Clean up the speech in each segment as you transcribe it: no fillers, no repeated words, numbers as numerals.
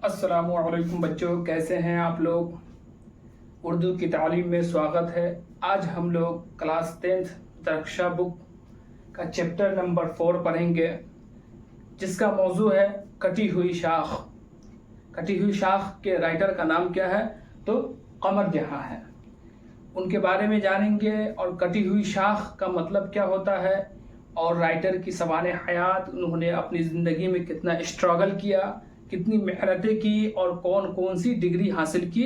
अस्सलामुअलैकुम बच्चों, कैसे हैं आप लोग। उर्दू की तालीम में स्वागत है। आज हम लोग क्लास 10th दरक्षा बुक का चैप्टर नंबर 4 पढ़ेंगे, जिसका मौजू है कटी हुई शाख। कटी हुई शाख के राइटर का नाम क्या है? तो कमर जहां है। उनके बारे में जानेंगे और कटी हुई शाख का मतलब क्या होता है और राइटर की सवाने हयात, उन्होंने अपनी ज़िंदगी में कितना स्ट्रगल किया, कितनी मेहनतें की और कौन कौन सी डिग्री हासिल की,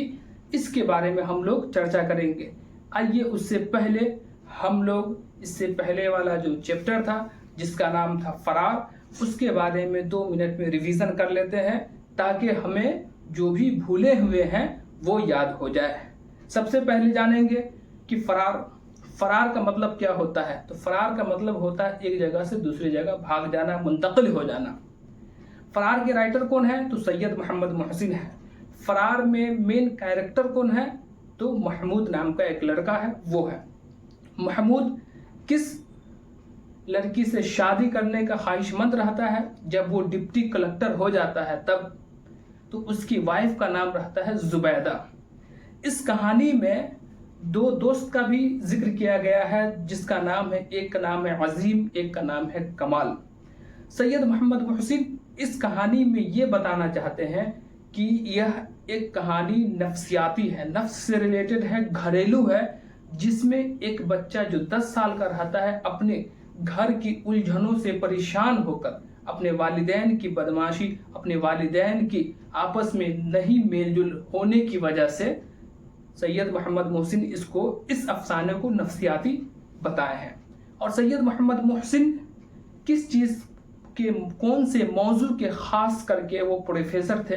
इसके बारे में हम लोग चर्चा करेंगे। आइए उससे पहले हम लोग इससे पहले वाला जो चैप्टर था जिसका नाम था फरार, उसके बारे में 2 मिनट में रिवीजन कर लेते हैं ताकि हमें जो भी भूले हुए हैं वो याद हो जाए। सबसे पहले जानेंगे कि फरार का मतलब क्या होता है। तो फरार का मतलब होता है एक जगह से दूसरी जगह भाग जाना, मुंतकिल हो जाना। फरार के राइटर कौन है? तो सैयद मोहम्मद मोहसिन है। फरार में मेन कैरेक्टर कौन है? तो महमूद नाम का एक लड़का है, वो है। महमूद किस लड़की से शादी करने का ख्वाहिशमंद रहता है? जब वो डिप्टी कलेक्टर हो जाता है तब। तो उसकी वाइफ का नाम रहता है जुबैदा। इस कहानी में 2 दोस्त का भी जिक्र किया गया है, जिसका नाम है, एक का नाम है अजीम, एक का नाम है कमाल। सैयद मोहम्मद मोहसिन इस कहानी में ये बताना चाहते हैं कि यह एक कहानी नफ्सियाती है, नफ्स से रिलेटेड है, घरेलू है, जिसमें एक बच्चा जो 10 साल का रहता है अपने घर की उलझनों से परेशान होकर, अपने वालिदैन की बदमाशी, अपने वालिदैन की आपस में नहीं मेलजुल होने की वजह से सैयद मोहम्मद मोहसिन इस अफसाने को नफ्सियाती बताए हैं। और सैयद मोहम्मद मोहसिन किस चीज़ के, कौन से मौजू के खास करके वो प्रोफेसर थे?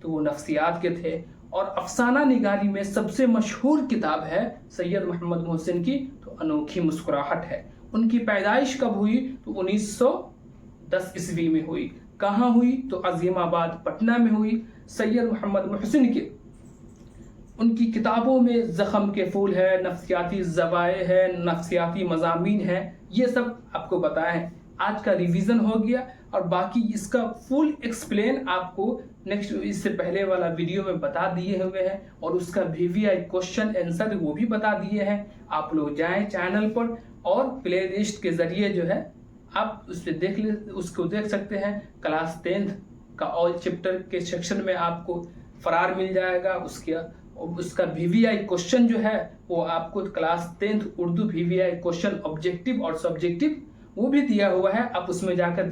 तो वो नफ्सियात के थे। और अफसाना निगारी में सबसे मशहूर किताब है सैयद मोहम्मद मोहसिन की, तो अनोखी मुस्कुराहट है। उनकी पैदाइश कब हुई? तो 1910 ईस्वी में हुई। कहाँ हुई? तो अजीमाबाद पटना में हुई। सैयद मोहम्मद मोहसिन के उनकी किताबों में ज़ख्म के फूल है, नफ्सियाती ज़वाए है, नफ्सियाती मज़ामीन है, ये सब आपको बताएं। आज का रिवीजन हो गया और बाकी इसका फुल एक्सप्लेन आपको नेक्स्ट, इससे पहले वाला वीडियो में बता दिए हुए हैं और उसका VVI क्वेश्चन आंसर वो भी बता दिए हैं। आप लोग जाएं चैनल पर और प्ले लिस्ट के जरिए जो है आप उस पर उसको देख सकते हैं। क्लास 10th का ऑल चैप्टर के सेक्शन में आपको फरार मिल जाएगा। उसका VVI क्वेश्चन जो है वो आपको class 10th Urdu VVI question objective और सब्जेक्टिव वो भी दिया हुआ है, आप उसमें जाकर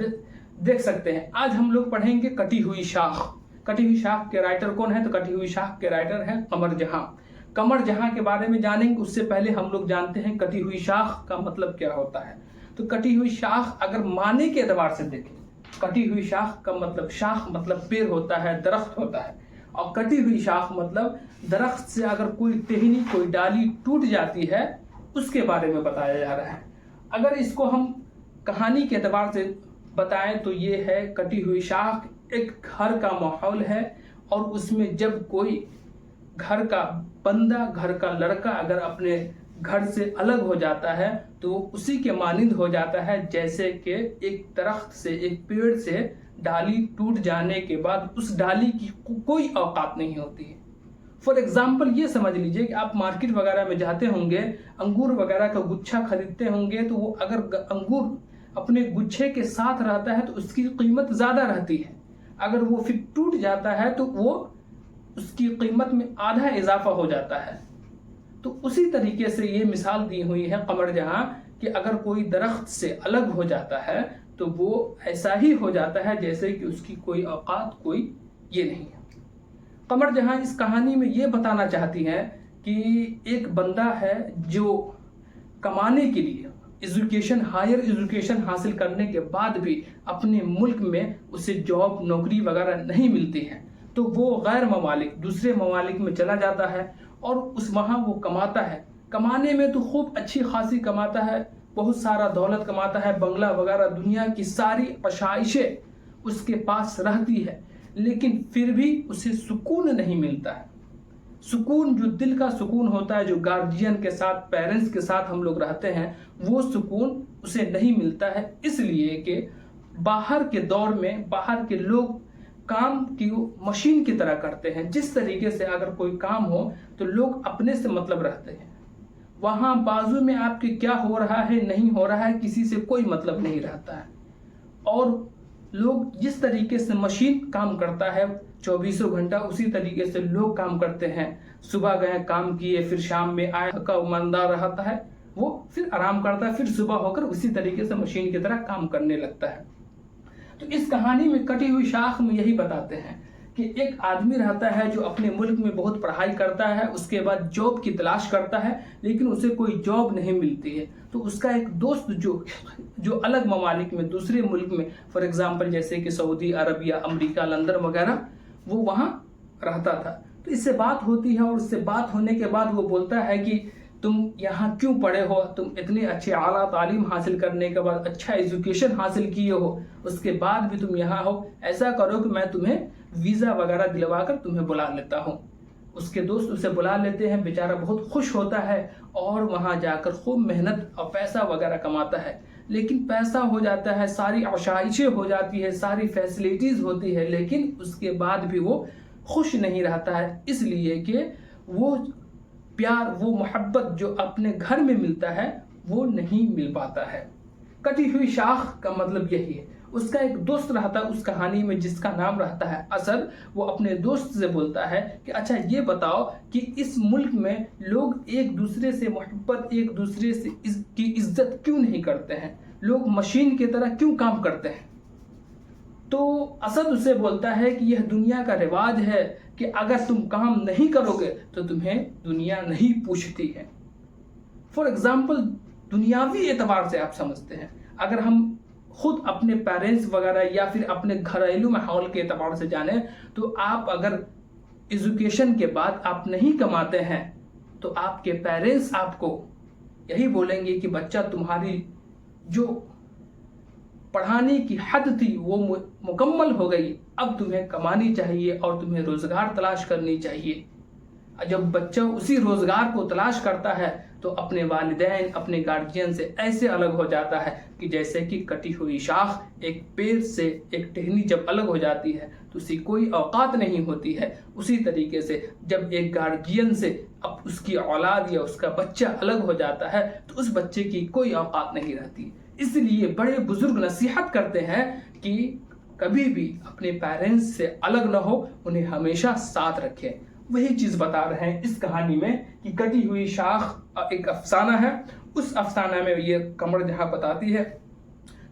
देख सकते हैं। आज हम लोग पढ़ेंगे कटी हुई शाख। कटी हुई शाख के राइटर कौन है? तो कटी हुई शाख के राइटर है कमर जहां। कमर जहां के बारे में जानेंगे उससे पहले हम लोग जानते हैं कटी हुई शाख का मतलब क्या होता है। तो कटी हुई शाख अगर माने के एतबार से देखें, कटी हुई शाख का मतलब, शाख मतलब पेड़ होता है, दरख्त होता है, और कटी हुई शाख मतलब दरख्त से अगर कोई टहनी, कोई डाली टूट जाती है, उसके बारे में बताया जा रहा है। अगर इसको हम कहानी के एतबार से बताएं तो ये है, कटी हुई शाख एक घर का माहौल है और उसमें जब कोई घर का बंदा, घर का लड़का अगर अपने घर से अलग हो जाता है तो वो उसी के मानिंद हो जाता है जैसे कि एक दरख्त से, एक पेड़ से डाली टूट जाने के बाद उस डाली की कोई औकात नहीं होती है। फॉर एग्जाम्पल ये समझ लीजिए कि आप मार्केट वगैरह में जाते होंगे, अंगूर वगैरह का गुच्छा खरीदते होंगे, तो वो अगर अंगूर अपने गुच्छे के साथ रहता है तो उसकी कीमत ज़्यादा रहती है। अगर वो फिर टूट जाता है तो वो उसकी कीमत में आधा इजाफा हो जाता है। तो उसी तरीके से ये मिसाल दी हुई है कमर जहां कि अगर कोई दरख्त से अलग हो जाता है तो वो ऐसा ही हो जाता है जैसे कि उसकी कोई औकात, कोई ये नहीं है। कमर जहां इस कहानी में ये बताना चाहती हैं कि एक बंदा है जो कमाने के लिए एजुकेशन, हायर एजुकेशन हासिल करने के बाद भी अपने मुल्क में उसे जॉब, नौकरी वगैरह नहीं मिलती है, तो वो गैर ममालिक, दूसरे ममालिक में चला जाता है और वहाँ वो कमाता है। कमाने में तो खूब अच्छी खासी कमाता है, बहुत सारा दौलत कमाता है, बंगला वगैरह, दुनिया की सारी आशाइशें उसके पास रहती है, लेकिन फिर भी उसे सुकून नहीं मिलता है। सुकून जो दिल का सुकून होता है, जो गार्जियन के साथ, पेरेंट्स के साथ हम लोग रहते हैं, वो सुकून उसे नहीं मिलता है, इसलिए कि बाहर के दौर में बाहर के लोग काम की मशीन की तरह करते हैं। जिस तरीके से अगर कोई काम हो तो लोग अपने से मतलब रखते हैं, वहां बाजू में आपके क्या हो रहा है नहीं हो रहा है किसी से कोई मतलब नहीं रहता है। और लोग जिस तरीके से मशीन काम करता है 24 घंटा, उसी तरीके से लोग काम करते हैं। सुबह गए काम किए, फिर शाम में आए का ईमानदार रहता है, वो फिर आराम करता है, फिर सुबह होकर उसी तरीके से मशीन की तरह काम करने लगता है। तो इस कहानी में कटी हुई शाख में यही बताते हैं कि एक आदमी रहता है जो अपने मुल्क में बहुत पढ़ाई करता है, उसके बाद जॉब की तलाश करता है, लेकिन उसे कोई जॉब नहीं मिलती है। तो उसका एक दोस्त जो अलग ममालिक में, दूसरे मुल्क में, फॉर एग्जांपल जैसे कि सऊदी अरब या अमेरिका, लंदन वगैरह, वो वहाँ रहता था। तो इससे बात होती है और उससे बात होने के बाद वो बोलता है कि तुम यहाँ क्यों पढ़े हो, तुम इतने अच्छे आला तालीम हासिल करने के बाद, अच्छा एजुकेशन हासिल किए हो, उसके बाद भी तुम यहाँ हो, ऐसा करो कि मैं तुम्हें वीज़ा वगैरह दिलवा कर तुम्हें बुला लेता हूँ। उसके दोस्त उसे बुला लेते हैं, बेचारा बहुत खुश होता है और वहाँ जाकर खूब मेहनत और पैसा वगैरह कमाता है। लेकिन पैसा हो जाता है, सारी आशाइशें हो जाती है, सारी फैसिलिटीज़ होती है, लेकिन उसके बाद भी वो खुश नहीं रहता है, इसलिए कि वो प्यार, वो मोहब्बत जो अपने घर में मिलता है वो नहीं मिल पाता है। कटी हुई शाख का मतलब यही है। उसका एक दोस्त रहता है उस कहानी में जिसका नाम रहता है असद। वो अपने दोस्त से बोलता है कि अच्छा ये बताओ कि इस मुल्क में लोग एक दूसरे से मोहब्बत, एक दूसरे से की इज्जत क्यों नहीं करते हैं, लोग मशीन की तरह क्यों काम करते हैं। तो असद उसे बोलता है कि यह दुनिया का रिवाज है कि अगर तुम काम नहीं करोगे तो तुम्हें दुनिया नहीं पूछती है। फॉर एग्जाम्पल दुनियावी एतबार से आप समझते हैं, अगर हम खुद अपने पेरेंट्स वगैरह या फिर अपने घरेलू माहौल के एतबार से जाने, तो आप अगर एजुकेशन के बाद आप नहीं कमाते हैं तो आपके पेरेंट्स आपको यही बोलेंगे कि बच्चा तुम्हारी जो पढ़ाने की हद थी वो मुकम्मल हो गई, अब तुम्हें कमानी चाहिए और तुम्हें रोजगार तलाश करनी चाहिए। जब बच्चा उसी रोजगार को तलाश करता है तो अपने वालिदैन, अपने गार्जियन से ऐसे अलग हो जाता है कि जैसे कि कटी हुई शाख एक पेड़ से, एक टहनी जब अलग हो जाती है तो उसी कोई औकात नहीं होती है, उसी तरीके से जब एक गार्जियन से अब उसकी औलाद या उसका बच्चा अलग हो जाता है तो उस बच्चे की कोई औकात नहीं रहती। इसलिए बड़े बुजुर्ग नसीहत करते हैं कि कभी भी अपने पेरेंट्स से अलग न हो, उन्हें हमेशा साथ रखें। वही चीज बता रहे हैं इस कहानी में कि कटी हुई शाख एक अफसाना है। उस अफसाना में ये कमर जहां बताती है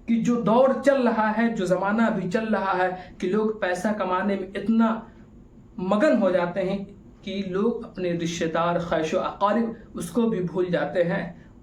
कि जो दौर चल रहा है, जो जमाना भी चल रहा है कि लोग पैसा कमाने में इतना मगन हो जाते हैं कि लोग अपने रिश्तेदार, ख्वाहिश अकारिब उसको भी भूल जाते हैं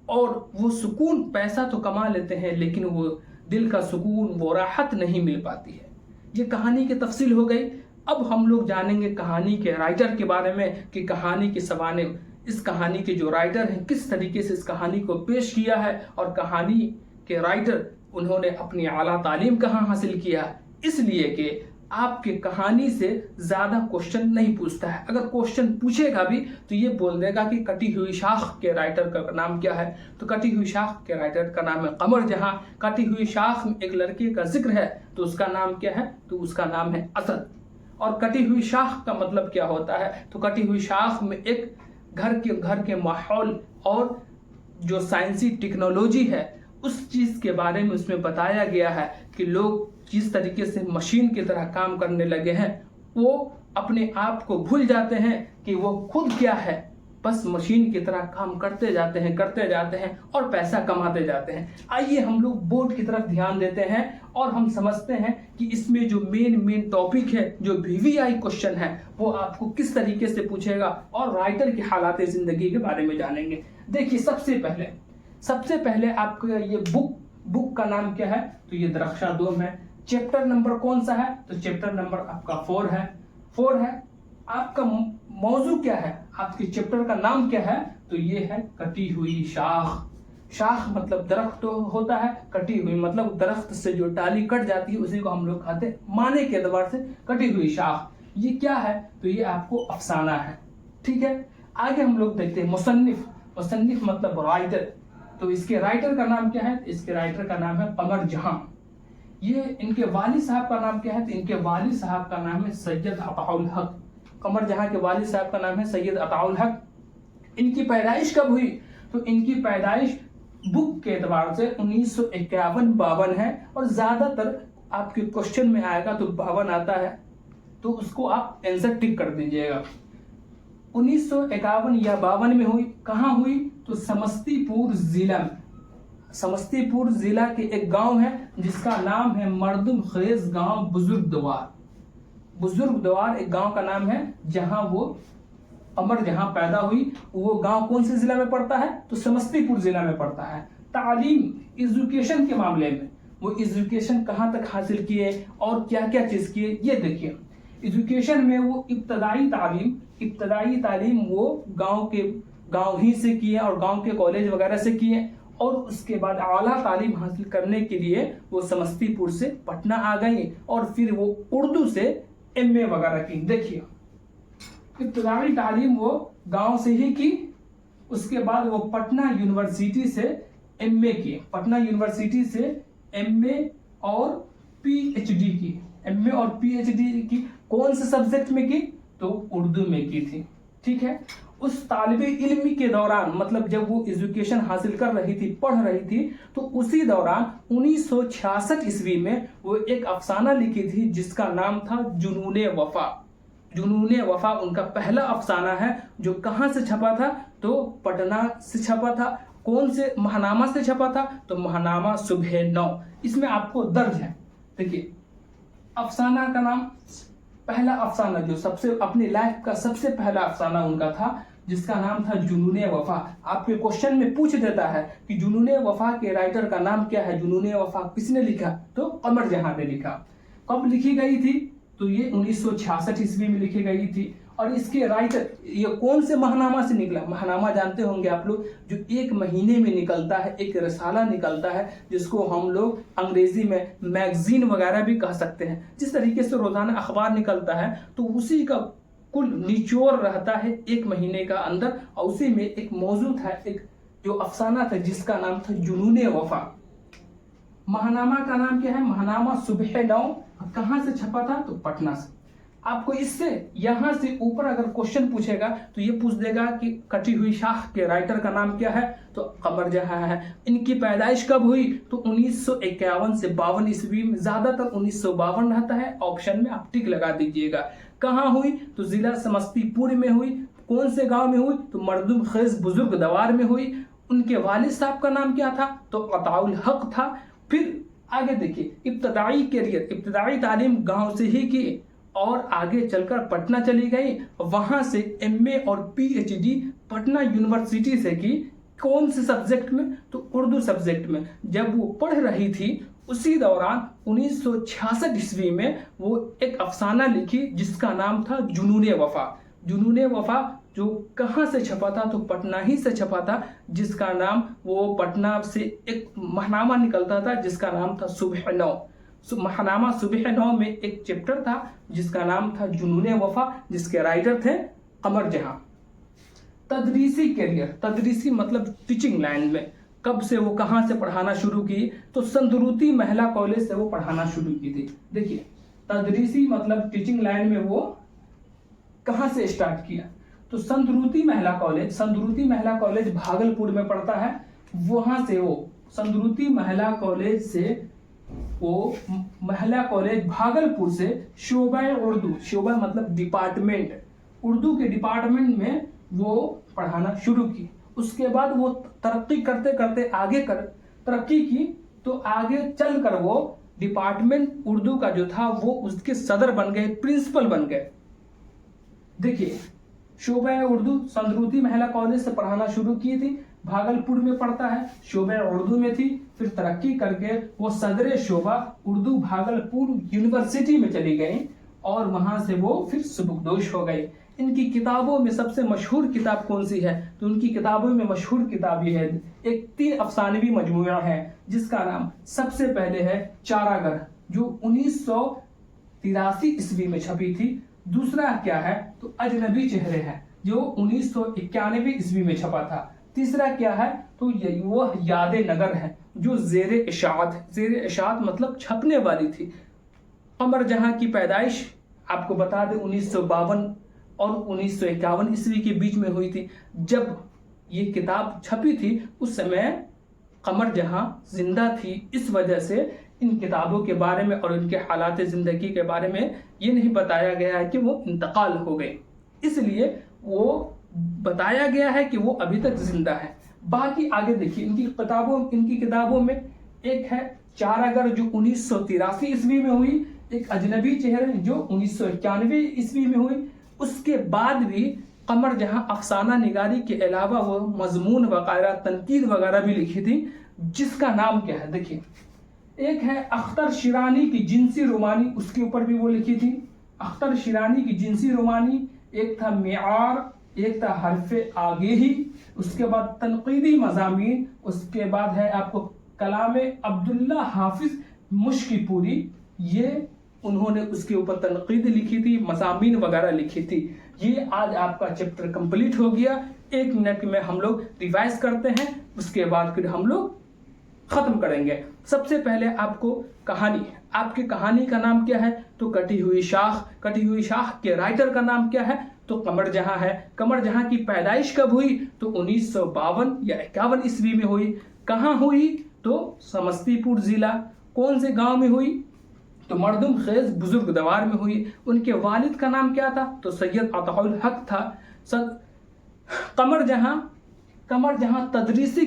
और वो सुकून, पैसा तो कमा लेते हैं लेकिन वो दिल का सुकून, वो राहत नहीं मिल पाती है। ये कहानी की तफसील हो गई। अब हम लोग जानेंगे कहानी के राइटर के बारे में कि कहानी के सवाने, इस कहानी के जो राइटर हैं किस तरीके से इस कहानी को पेश किया है और कहानी के राइटर उन्होंने अपनी आला तालीम कहाँ हासिल किया। इसलिए कि आपके कहानी से ज़्यादा क्वेश्चन नहीं पूछता है, अगर क्वेश्चन पूछेगा भी तो ये बोल देगा कि कटी हुई शाख के राइटर का नाम क्या है। तो कटी हुई शाख के राइटर का नाम है कमर जहां। कटी हुई शाख में एक लड़के का जिक्र है तो उसका नाम क्या है, तो उसका नाम है असद। और कटी हुई शाख का मतलब क्या होता है, तो कटी हुई शाख में एक घर के माहौल और जो साइंसी टेक्नोलॉजी है उस चीज़ के बारे में उसमें बताया गया है कि लोग जिस तरीके से मशीन की तरह काम करने लगे हैं वो अपने आप को भूल जाते हैं कि वो खुद क्या है, बस मशीन की तरह काम करते जाते हैं और पैसा कमाते जाते हैं। आइए हम लोग बोर्ड की तरफ ध्यान देते हैं और हम समझते हैं कि इसमें जो मेन टॉपिक है, जो VVI क्वेश्चन है, वो आपको किस तरीके से पूछेगा और राइटर की हालात जिंदगी के बारे में जानेंगे। देखिए सबसे पहले आपका ये बुक का नाम क्या है, तो ये दरख्शां दोम है। चैप्टर नंबर कौन सा है, तो चैप्टर नंबर आपका 4 है। आपका मौजू क्या है, आपके चैप्टर का नाम क्या है, तो ये है कटी हुई शाख। शाख मतलब दरख्त होता है, कटी हुई मतलब दरख्त से जो डाली कट जाती है उसी को हम लोग खाते हैं, माने के एतबार से कटी हुई शाख। ये क्या है, तो ये आपको अफसाना है। ठीक है, आगे हम लोग देखते हैं मुसन्निफ मतलब राइटर। तो इसके राइटर का नाम क्या है, इसके राइटर का नाम है कमर जहां। ये इनके वालिद साहब का नाम क्या है? तो इनके वालिद साहब का नाम है सैयद अताउल हक। कमर जहां के वालिद साहब का नाम है सैयद अताउल हक। इनकी पैदाइश कब हुई? तो इनकी पैदाइश बुक के एतबार से 1951-52 है, और ज्यादातर आपके क्वेश्चन में आएगा तो 52 आता है, तो उसको आप आंसर टिक कर दीजिएगा। 1951 या 52 में हुई। कहाँ हुई? तो समस्तीपुर जिला में। समस्तीपुर जिला के एक गांव है जिसका नाम है मर्दुम खेज गांव बुजुर्गद्वार। बुजुर्गद्वार एक गांव का नाम है, जहां वो अमर जहां पैदा हुई। वो गांव कौन से जिला में पड़ता है? तो समस्तीपुर जिला में पड़ता है। तालीम एजुकेशन के मामले में वो एजुकेशन कहां तक हासिल किए और क्या क्या चीज किए, ये देखिए। एजुकेशन में वो इब्तदाई तालीम वो गांव ही से किए और गांव के कॉलेज वगैरह से किए, और उसके बाद आला तालीम हासिल करने के लिए वो समस्तीपुर से पटना आ गई, और फिर वो उर्दू से एमए वगैरह की। देखिए, इब्तदाई तालीम वो गांव से ही की, उसके बाद वो पटना यूनिवर्सिटी से एमए की, पटना यूनिवर्सिटी से एमए और पीएचडी की। एमए और पीएचडी की कौन से सब्जेक्ट में की? तो उर्दू में की थी। ठीक है। उस तालिबे इल्मी के दौरान, मतलब जब वो एजुकेशन हासिल कर रही थी, पढ़ रही थी, तो उसी दौरान 1966 ईस्वी में वो एक अफसाना लिखी थी जिसका नाम था जुनूने वफा। जुनूने वफा उनका पहला अफसाना है, जो कहां से छपा था? तो पटना से छपा था। कौन से महानामा से छपा था? तो महानामा सुबह 9। इसमें आपको दर्ज है। देखिए, अफसाना का नाम, पहला अफसाना जो सबसे अपनी लाइफ का सबसे पहला अफसाना उनका था, जिसका नाम था जुनूने वफा। आपके क्वेश्चन में पूछ देता है कि जुनूने वफा के राइटर का नाम क्या है, जुनूने वफा किसने लिखा? तो कमर जहां ने लिखा। कब लिखी गई थी? तो ये 1966 ईस्वी में लिखी गई थी। और इसके राइटर, ये कौन से महानामा से निकला? महानामा जानते होंगे आप लोग, जो एक महीने में निकलता है, एक रसाला निकलता है, जिसको हम लोग अंग्रेजी में मैगजीन वगैरह भी कह सकते हैं। जिस तरीके से रोजाना अखबार निकलता है, तो उसी का कुल निचोड़ रहता है एक महीने का अंदर, और उसी में एक मौजूद है, एक जो अफसाना था जिसका नाम था जुनूने वफा। महानामा का नाम क्या है? महानामा सुबह 9। कहां से छपा था? तो पटना से। आपको इससे यहां से ऊपर अगर क्वेश्चन पूछेगा तो ये पूछ देगा कि कटी हुई शाख के राइटर का नाम क्या है? तो कमर जहां है। इनकी पैदाइश कब हुई? तो 1951 से 52 ईस्वी में, ज्यादातर 1952 रहता है। ऑप्शन में आप टिक लगा दीजिएगा। कहां हुई? तो जिला समस्तीपुर में हुई। कौन से गांव में हुई? तो मर्दुम खेज बुजुर्गद्वार में हुई। उनके वालिद साहब का नाम क्या था? तो अताउल हक था। फिर आगे देखिए, इब्तदाई कैरियर, इब्तदाई तालीम गांव से ही की, और आगे चलकर पटना चली गई। वहां से एमए और पीएचडी पटना यूनिवर्सिटी से की। कौन से सब्जेक्ट में? तो उर्दू सब्जेक्ट में। जब वो पढ़ रही थी, उसी दौरान 1966 ईस्वी में वो एक अफसाना लिखी जिसका नाम था जुनूने वफा। जुनूने वफा जो कहां से छपा था? तो पटना ही से छपा था, जिसका नाम, वो पटना से एक महानामा निकलता था जिसका नाम था सुबह 9। महानामा सुबह 9 में एक चैप्टर था जिसका नाम था जुनूने वफा, जिसके राइटर थे कमर जहां। तदरीसी कैरियर, तदरीसी मतलब टीचिंग लाइन में, कब से वो कहां से पढ़ाना शुरू की? तो संदरूती महिला कॉलेज से वो पढ़ाना शुरू की थी। देखिए, तदरीसी मतलब टीचिंग लाइन में वो कहां से स्टार्ट किया? तो संदरूती महिला कॉलेज भागलपुर में पड़ता है। वहां से वो संदरूती महिला कॉलेज से वो महिला कॉलेज भागलपुर से शोबा उर्दू, शोबा मतलब डिपार्टमेंट, उर्दू के डिपार्टमेंट में वो पढ़ाना शुरू की। उसके बाद वो तरक्की करते करते तरक्की की, तो आगे चलकर वो डिपार्टमेंट उर्दू का जो था वो उसके सदर बन गए, प्रिंसिपल बन गए। देखिए, शोबा उर्दू संदरूती महिला कॉलेज से पढ़ाना शुरू की थी, भागलपुर में पढ़ता है, शोबा उर्दू में थी। फिर तरक्की करके वो सदर शोबा उर्दू भागलपुर यूनिवर्सिटी में चली गई, और वहां से वो फिर सुबकदोश हो गई। इनकी किताबों में सबसे मशहूर किताब कौन सी है? तो उनकी किताबों में मशहूर किताब ये है, एक 3 अफसानवी मजमूआ है जिसका नाम सबसे पहले है चारागर, जो 1983 ईस्वी में छपी थी। दूसरा क्या है? तो अजनबी चेहरे है, जो 1991 ईस्वी में छपा था। तीसरा क्या है? तो वो यादे नगर है, जो ज़ेर इशाअत मतलब छपने वाली थी। कमर जहां की पैदाइश आपको बता दें 1952 और 1951 ईस्वी के बीच में हुई थी। जब ये किताब छपी थी उस समय कमर जहां जिंदा थी, इस वजह से इन किताबों के बारे में और इनके हालात ज़िंदगी के बारे में ये नहीं बताया गया है कि वो इंतकाल हो गए, इसलिए वो बताया गया है कि वो अभी तक जिंदा है। बाकी आगे देखिए इनकी किताबों में एक है चारागर जो 1983 ईस्वी में हुई, एक अजनबी चेहरे जो 1991 ईस्वी में हुई। उसके बाद भी कमर जहां अफसाना निगारी के अलावा वो मजमून वगैरह तनकीद वगैरह भी लिखी थी, जिसका नाम क्या है देखिए। एक है अख्तर शिरानी की जिनसी रोमानी, उसके ऊपर भी वो लिखी थी, अख्तर शिरानी की जिनसी रोमानी। एक था मियार, एक था हरफे आगे ही, उसके बाद तनकीदी मज़ामीन, उसके बाद है आपको कलाम अब्दुल्ला हाफिज मुश्किपूरी, ये उन्होंने उसके ऊपर तनकीद लिखी थी, मज़ामीन वगैरह लिखी थी। ये आज आपका चैप्टर कंप्लीट हो गया। 1 मिनट में हम लोग रिवाइज करते हैं, उसके बाद फिर हम लोग खत्म करेंगे। सबसे पहले आपको कहानी, आपकी कहानी का नाम क्या है तो कटी हुई शाख के राइटर का नाम क्या है तो कमर जहां है। कमर जहां की पैदाइश कब हुई तो 1952 या 51 ईस्वी में हुई। कहां हुई तो समस्तीपुर जिला। कौन से गांव में हुई तो मरदुम खेज बुजुर्ग दवार में हुई। उनके वालिद का नाम क्या था तो सैयद अताउल हक था। कमर जहां तदरीसी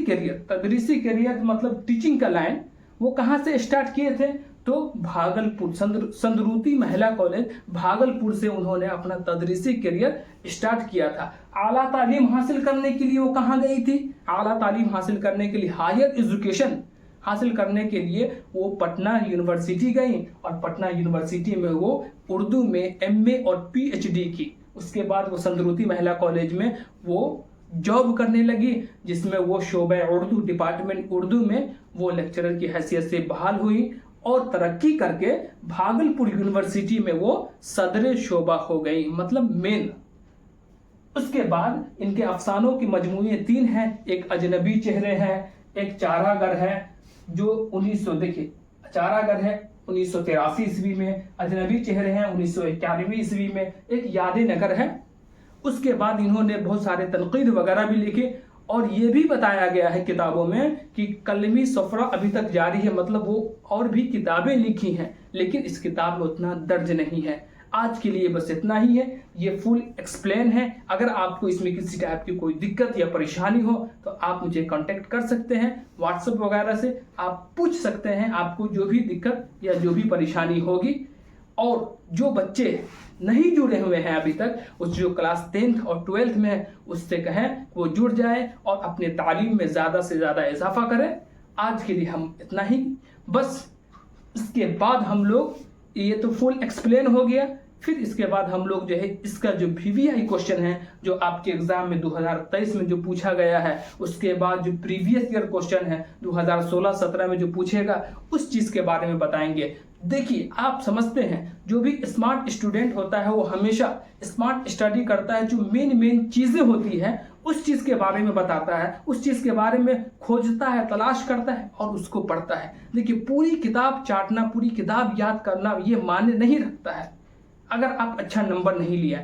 करियर मतलब टीचिंग का लाइन, वो कहां से स्टार्ट किए थे तो भागलपुर संदरूती महिला कॉलेज भागलपुर से उन्होंने अपना तदरीसी करियर स्टार्ट किया था। आला तालीम हासिल करने के लिए वो कहाँ गई थी, आला तालीम हासिल करने के लिए, हायर एजुकेशन हासिल करने के लिए वो पटना यूनिवर्सिटी गई और पटना यूनिवर्सिटी में वो उर्दू में MA और PhD की। उसके बाद वो संदरूती महिला कॉलेज में वो जॉब करने लगी, जिसमें वो शोबा उर्दू डिपार्टमेंट उर्दू में वो लेक्चरर की हैसियत से बहाल हुई और तरक्की करके भागलपुर यूनिवर्सिटी में वो सदर शोबा हो गई, मतलब मेन। उसके बाद इनके अफसानों की मजमूए 3 हैं, एक अजनबी चेहरे हैं, एक चारागर है जो 1983 ईस्वी में, अजनबी चेहरे हैं 1991 ईस्वी में, एक यादे नगर है। उसके बाद इन्होंने बहुत सारे तनकीद वगैरह भी लिखे और ये भी बताया गया है किताबों में कि कलमी सफरा अभी तक जारी है, मतलब वो और भी किताबें लिखी हैं लेकिन इस किताब में उतना दर्ज नहीं है। आज के लिए बस इतना ही है, ये फुल एक्सप्लेन है। अगर आपको इसमें किसी टाइप की कोई दिक्कत या परेशानी हो तो आप मुझे कांटेक्ट कर सकते हैं, व्हाट्सएप वगैरह से आप पूछ सकते हैं आपको जो भी दिक्कत या जो भी परेशानी होगी। और जो बच्चे नहीं जुड़े हुए हैं अभी तक, उस जो क्लास 10th और 12th में है, उससे कहें वो जुड़ जाए और अपने तालीम में ज़्यादा से ज़्यादा इजाफा करें। आज के लिए हम इतना ही, बस इसके बाद हम लोग, ये तो फुल एक्सप्लेन हो गया, फिर इसके बाद हम लोग जो है इसका जो VVI क्वेश्चन है जो आपके एग्जाम में 2023 में जो पूछा गया है, उसके बाद जो प्रीवियस ईयर क्वेश्चन है 2016-17 में जो पूछेगा, उस चीज़ के बारे में बताएंगे। देखिए आप समझते हैं जो भी स्मार्ट स्टूडेंट होता है वो हमेशा स्मार्ट स्टडी करता है, जो मेन चीज़ें होती हैं उस चीज़ के बारे में बताता है, उस चीज़ के बारे में खोजता है, तलाश करता है और उसको पढ़ता है। देखिए पूरी किताब चाटना, पूरी किताब याद करना ये मायने नहीं रखता है अगर आप अच्छा नंबर नहीं लिया।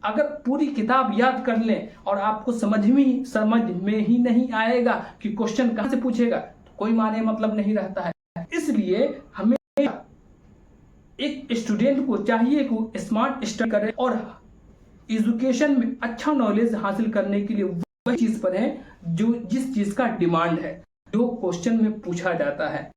अगर पूरी किताब याद कर लें और आपको समझ में ही नहीं आएगा कि क्वेश्चन कहाँ से पूछेगा तो कोई माने मतलब नहीं रहता है। इसलिए हमें एक स्टूडेंट को चाहिए कि वो स्मार्ट स्टडी करे और एजुकेशन में अच्छा नॉलेज हासिल करने के लिए वही चीज पर है जो जिस चीज का डिमांड है, जो क्वेश्चन में पूछा जाता है।